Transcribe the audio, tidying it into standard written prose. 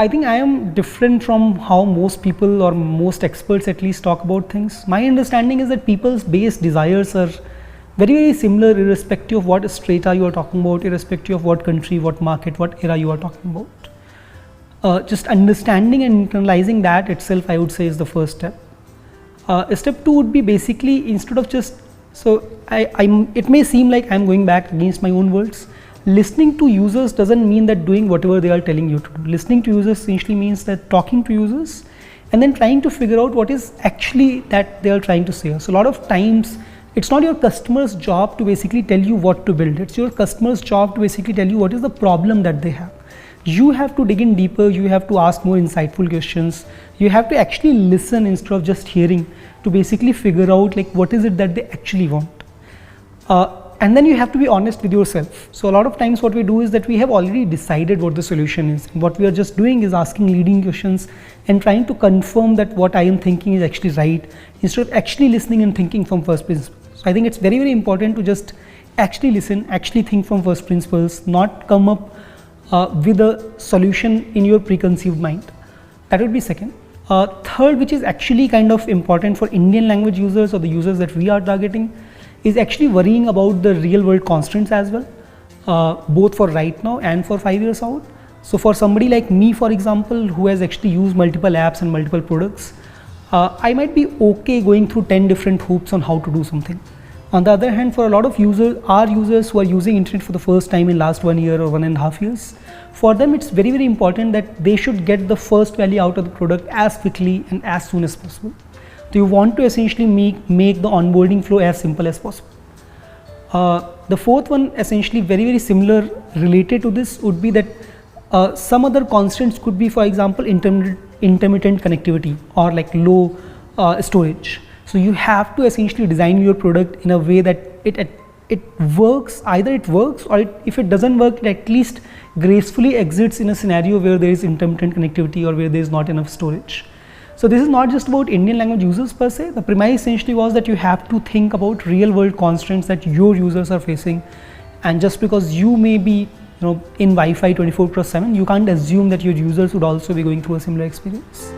I think I am different from how most people or most experts at least talk about things. My understanding is that people's base desires are very, very similar irrespective of what strata you are talking about, irrespective of what country, what market, what era you are talking about. Just understanding and internalizing that itself, I would say, is the first step. Step two would be basically, instead of just, it may seem like I'm going back against my own words. Listening to users doesn't mean that doing whatever they are telling you to do. Listening to users essentially means that talking to users and then trying to figure out what is actually that they are trying to say. So a lot of times it's not your customer's job to basically tell you what to build. It's your customer's job to basically tell you what is the problem that they have. You have to dig in deeper, you have to ask more insightful questions. You have to actually listen instead of just hearing to basically figure out like what is it that they actually want. And then you have to be honest with yourself. So a lot of times what we do is that we have already decided what the solution is. What we are just doing is asking leading questions and trying to confirm that what I am thinking is actually right, instead of actually listening and thinking from first principles. So I think it's very, very important to just actually listen, actually think from first principles, not come up with a solution in your preconceived mind. That would be second. Third, which is actually kind of important for Indian language users or the users that we are targeting, is actually worrying about the real world constraints as well, both for right now and for 5 years out. So for somebody like me, for example, who has actually used multiple apps and multiple products, I might be okay going through 10 different hoops on how to do something. On the other hand, for a lot of users who are using internet for the first time in last 1 year or 1.5 years, for them it's very, very important that they should get the first value out of the product as quickly and as soon as possible. So you want to essentially make the onboarding flow as simple as possible. The fourth one, essentially very, very similar related to this, would be that some other constraints could be, for example, intermittent connectivity or like low storage. So you have to essentially design your product in a way that it works, either it works or if it doesn't work, it at least gracefully exits in a scenario where there is intermittent connectivity or where there is not enough storage. So this is not just about Indian language users per se. The premise essentially was that you have to think about real world constraints that your users are facing, and just because you may be in Wi-Fi 24/7, you can't assume that your users would also be going through a similar experience.